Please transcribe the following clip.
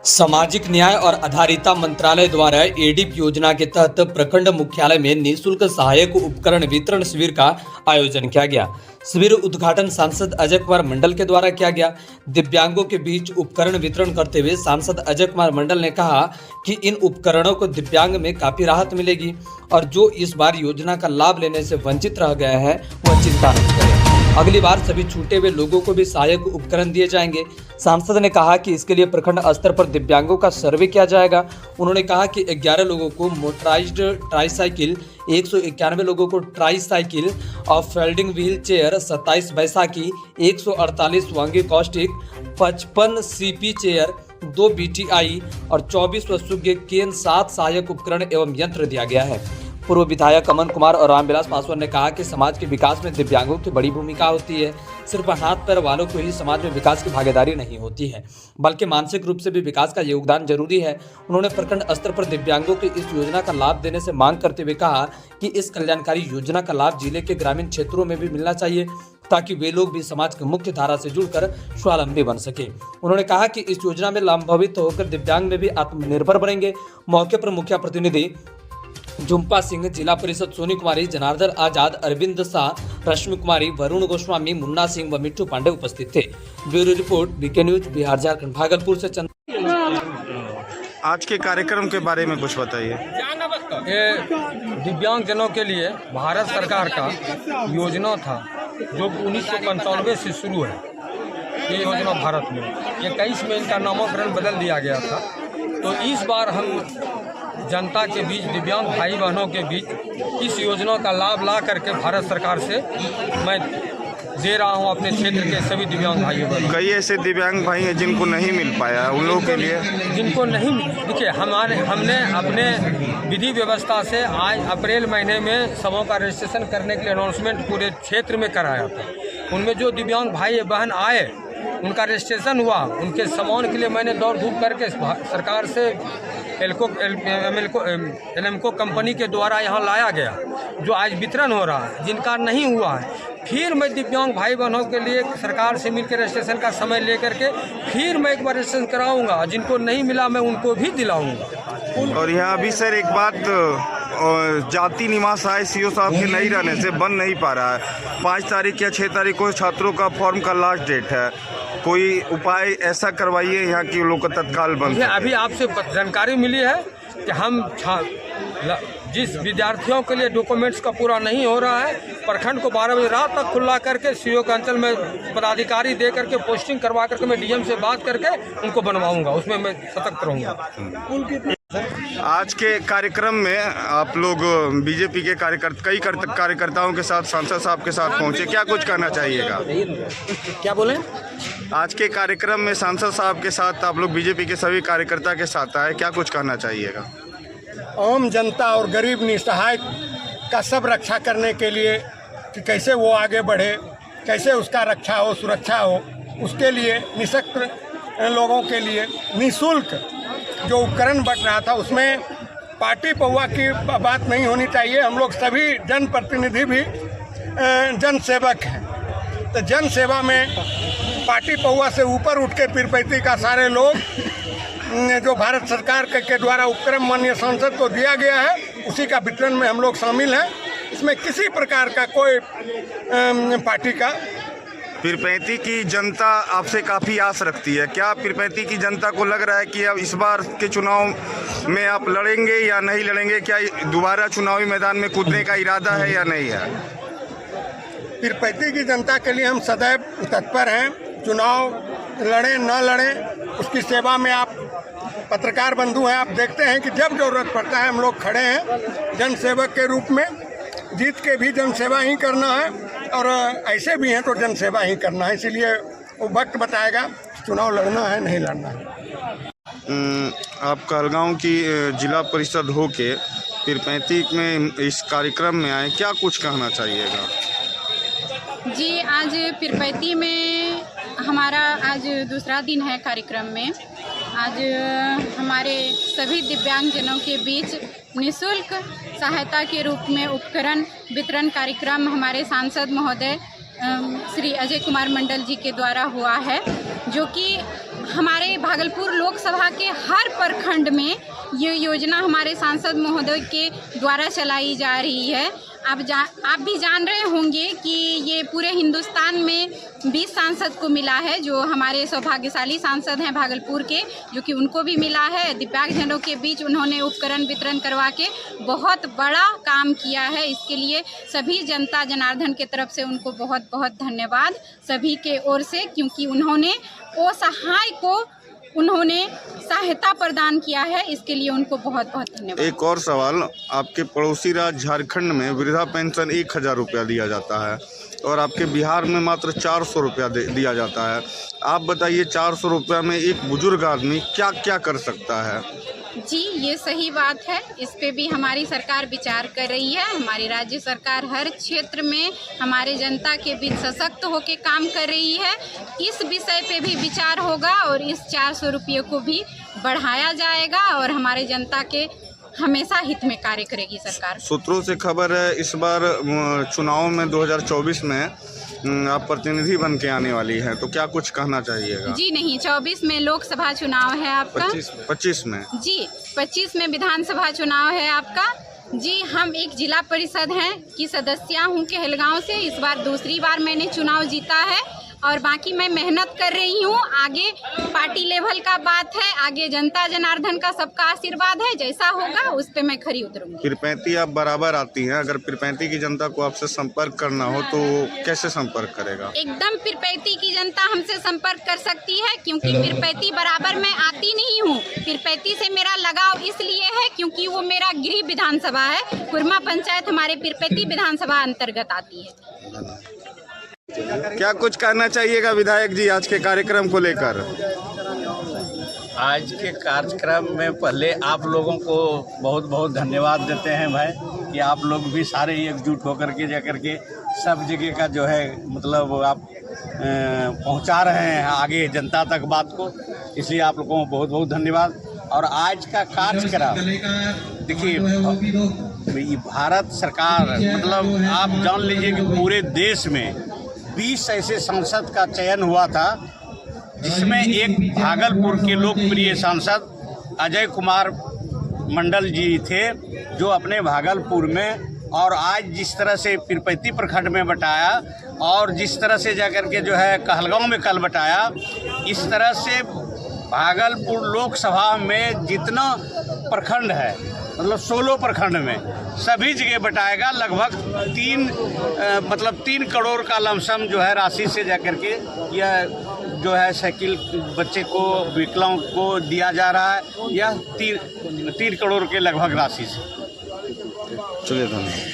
सामाजिक न्याय और आधारिता मंत्रालय द्वारा एडीप योजना के तहत प्रखंड मुख्यालय में निःशुल्क सहायक उपकरण वितरण शिविर का आयोजन किया गया। शिविर उद्घाटन सांसद अजय कुमार मंडल के द्वारा किया गया। दिव्यांगों के बीच उपकरण वितरण करते हुए सांसद अजय कुमार मंडल ने कहा कि इन उपकरणों को दिव्यांग में काफी राहत मिलेगी और जो इस बार योजना का लाभ लेने से वंचित रह गए हैं वह चिंता न करें। अगली बार सभी छूटे हुए लोगों को भी सहायक उपकरण दिए जाएंगे। सांसद ने कहा कि इसके लिए प्रखंड स्तर पर दिव्यांगों का सर्वे किया जाएगा। उन्होंने कहा कि 11 लोगों को मोटराइज्ड ट्राईसाइकिल, 191 लोगों को ट्राईसाइकिल और फोल्डिंग व्हील चेयर, 27 बैसाखी, 148 वांगी कॉस्टिक, 55 सीपी चेयर, 2 बीटीआई और 24 वसुज्ञ केन 7 सहायक उपकरण एवं यंत्र दिया गया है। पूर्व विधायक अमन कुमार और रामविलास पासवान ने कहा कि समाज के विकास में दिव्यांगों की बड़ी भूमिका होती है। सिर्फ हाथ पैर वालों को ही समाज में विकास की भागीदारी नहीं होती है, बल्कि मानसिक रूप से भी विकास का योगदान जरूरी है। उन्होंने प्रखंड स्तर पर दिव्यांगों की इस योजना का लाभ देने से मांग करते हुए कहा कि इस कल्याणकारी योजना का लाभ जिले के ग्रामीण क्षेत्रों में भी मिलना चाहिए ताकि वे लोग भी समाज की मुख्य धारा से जुड़कर स्वावलंबी बन सके। उन्होंने कहा कि इस योजना में लाभान्वित होकर दिव्यांग में भी आत्मनिर्भर बनेंगे। मौके पर मुखिया प्रतिनिधि झुम्पा सिंह, जिला परिषद सोनी कुमारी, जनार्दन आजाद, अरविंद शाह, रश्मि कुमारी, वरुण गोस्वामी, मुन्ना सिंह व मिट्टू पांडे उपस्थित थे। Bureau report, BK news, Bihar Jharkhand. Bhagalpur से आज के कार्यक्रम के बारे में कुछ बताइए। ये दिव्यांग जनों के लिए भारत सरकार का योजना था जो 1995 से शुरू है। ये योजना भारत में 21 में इनका नामकरण बदल दिया गया था। तो इस बार हम जनता के बीच, दिव्यांग भाई बहनों के बीच इस योजना का लाभ ला करके भारत सरकार से मैं दे रहा हूं अपने क्षेत्र के सभी दिव्यांग भाइयों को। कई ऐसे दिव्यांग भाई हैं जिनको नहीं मिल पाया, उन लोगों के लिए जिनको नहीं, देखिए हमने अपने विधि व्यवस्था से आज अप्रैल महीने में सबों का रजिस्ट्रेशन करने के लिए अनाउंसमेंट पूरे क्षेत्र में कराया था। उनमें जो दिव्यांग भाई बहन आए उनका रजिस्ट्रेशन हुआ, उनके सामान के लिए मैंने दौड़ धूप करके सरकार से एल्को कंपनी के द्वारा यहाँ लाया गया, जो आज वितरण हो रहा है। जिनका नहीं हुआ है फिर मैं दिव्यांग भाई बहनों के लिए सरकार से मिलकर रजिस्ट्रेशन का समय लेकर के फिर मैं एक बार रजिस्ट्रेशन कराऊंगा। जिनको नहीं मिला मैं उनको भी दिलाऊंगा। और यहाँ अभी सर एक बात, जाति निवास आय सीओ साहब के नहीं रहने से बन नहीं पा रहा है। 5 तारीख या 6 तारीख को छात्रों का फॉर्म का लास्ट डेट है। कोई उपाय ऐसा करवाइए यहाँ की लोग तत्काल बन सके। अभी आपसे जानकारी मिली है कि हम जिस विद्यार्थियों के लिए डॉक्यूमेंट्स का पूरा नहीं हो रहा है, प्रखंड को 12 बजे रात तक खुला करके सीओ के अंचल में पदाधिकारी दे करके पोस्टिंग करवा करके मैं डीएम से बात करके उनको बनवाऊंगा। उसमें मैं सतर्क रहूँगा। आज के कार्यक्रम में आप लोग बीजेपी के कई कार्यकर्ताओं के साथ सांसद साहब के साथ पहुंचे, क्या कुछ कहना चाहिएगा? क्या बोले? आज के कार्यक्रम में सांसद साहब के साथ आप लोग बीजेपी के सभी कार्यकर्ता के साथ आए, क्या कुछ कहना चाहिएगा? आम जनता और गरीब निसहाय का सब रक्षा करने के लिए कि कैसे वो आगे बढ़े, कैसे उसका रक्षा हो, सुरक्षा हो, उसके लिए निःशक्त लोगों के लिए निःशुल्क जो उपकरण बट रहा था उसमें पार्टी पौवा की बात नहीं होनी चाहिए। हम लोग सभी जनप्रतिनिधि भी जन सेवक हैं, तो जन सेवा में पार्टी पौवा से ऊपर उठ के पीरपैती का सारे लोग जो भारत सरकार के द्वारा उपक्रम माननीय सांसद को दिया गया है उसी का वितरण में हम लोग शामिल हैं। इसमें किसी प्रकार का कोई पार्टी का पीरपैंती की जनता आपसे काफ़ी आस रखती है। क्या पीरपैंती की जनता को लग रहा है कि अब इस बार के चुनाव में आप लड़ेंगे या नहीं लड़ेंगे? क्या दोबारा चुनावी मैदान में कूदने का इरादा है या नहीं है? पीरपैंती की जनता के लिए हम सदैव तत्पर हैं। चुनाव लड़ें न लड़ें उसकी सेवा में आप पत्रकार बंधु हैं, आप देखते हैं कि जब जरूरत पड़ता है हम लोग खड़े हैं जन सेवक के रूप में। जीत के भी जन सेवा ही करना है और ऐसे भी हैं तो जन सेवा ही करना है, इसलिए वो वक्त बताएगा चुनाव लड़ना है नहीं लड़ना है। आप कहलगांव की जिला परिषद हो के पीरपैंती में इस कार्यक्रम में आए, क्या कुछ कहना चाहिएगा? जी, आज पीरपैंती में हमारा आज दूसरा दिन है कार्यक्रम में। आज हमारे सभी दिव्यांगजनों के बीच निःशुल्क सहायता के रूप में उपकरण वितरण कार्यक्रम हमारे सांसद महोदय श्री अजय कुमार मंडल जी के द्वारा हुआ है, जो कि हमारे भागलपुर लोकसभा के हर प्रखंड में ये योजना हमारे सांसद महोदय के द्वारा चलाई जा रही है। आप भी जान रहे होंगे कि ये पूरे हिंदुस्तान में 20 सांसद को मिला है, जो हमारे सौभाग्यशाली सांसद हैं भागलपुर के, जो कि उनको भी मिला है। दिव्यांगजनों के बीच उन्होंने उपकरण वितरण करवा के बहुत बड़ा काम किया है। इसके लिए सभी जनता जनार्दन के तरफ से उनको बहुत बहुत धन्यवाद सभी के ओर से, क्योंकि उन्होंने असहाय को सहायता प्रदान किया है। इसके लिए उनको बहुत बहुत धन्यवाद। एक और सवाल, आपके पड़ोसी राज्य झारखंड में वृद्धा पेंशन 1000 रुपया दिया जाता है और आपके बिहार में मात्र 400 रुपया दिया जाता है। आप बताइए 400 रुपया में एक बुजुर्ग आदमी क्या क्या कर सकता है? जी, ये सही बात है। इस पे भी हमारी सरकार विचार कर रही है। हमारी राज्य सरकार हर क्षेत्र में हमारे जनता के बीच सशक्त होकर काम कर रही है। इस विषय पे भी विचार होगा और इस 400 रुपये को भी बढ़ाया जाएगा और हमारे जनता के हमेशा हित में कार्य करेगी सरकार। सूत्रों से खबर है इस बार चुनाव में 2024 में आप प्रतिनिधि बन के आने वाली हैं, तो क्या कुछ कहना चाहिएगा? जी नहीं, 24 में लोकसभा चुनाव है आपका। 25 में जी, 25 में विधानसभा चुनाव है आपका। जी, हम एक जिला परिषद हैं की सदस्य हूँ कहलगांव से। इस बार दूसरी बार मैंने चुनाव जीता है और बाकी मैं मेहनत कर रही हूँ। आगे पार्टी लेवल का बात है, आगे जनता जनार्दन का सबका आशीर्वाद है। जैसा होगा उस पे मैं खरी उतरूंगी। पीरपैंती आप बराबर आती हैं, अगर पीरपैंती की जनता को आपसे संपर्क करना हो तो कैसे संपर्क करेगा? एकदम पीरपैंती की जनता हमसे संपर्क कर सकती है, क्योंकि पीरपैंती बराबर मैं आती नहीं हूँ। पीरपैंती से मेरा लगाव इसलिए है क्योंकि वो मेरा गृह विधानसभा है। कुरमा पंचायत हमारे पीरपैंती विधानसभा अंतर्गत आती है। क्या कुछ कहना चाहिएगा विधायक जी आज के कार्यक्रम को लेकर? आज के कार्यक्रम में पहले आप लोगों को बहुत बहुत धन्यवाद देते हैं भाई, कि आप लोग भी सारे एकजुट होकर के जाकर के सब जगह का जो है मतलब आप पहुंचा रहे हैं आगे जनता तक बात को, इसलिए आप लोगों को बहुत बहुत धन्यवाद। और आज का कार्यक्रम देखिए, भारत सरकार मतलब आप जान लीजिए कि पूरे देश में 20 ऐसे सांसद का चयन हुआ था, जिसमें एक भागलपुर के लोकप्रिय सांसद अजय कुमार मंडल जी थे, जो अपने भागलपुर में और आज जिस तरह से पीरपैंती प्रखंड में बटाया और जिस तरह से जाकर के जो है कहलगांव में कल बटाया, इस तरह से भागलपुर लोकसभा में जितना प्रखंड है मतलब 16 प्रखंड में सभी जगह बटाएगा। लगभग 3 करोड़ का लमसम जो है राशि से जाकर के यह जो है साइकिल बच्चे को विकलांग को दिया जा रहा है, यह 3 करोड़ के लगभग राशि से। चलिए धन्यवाद।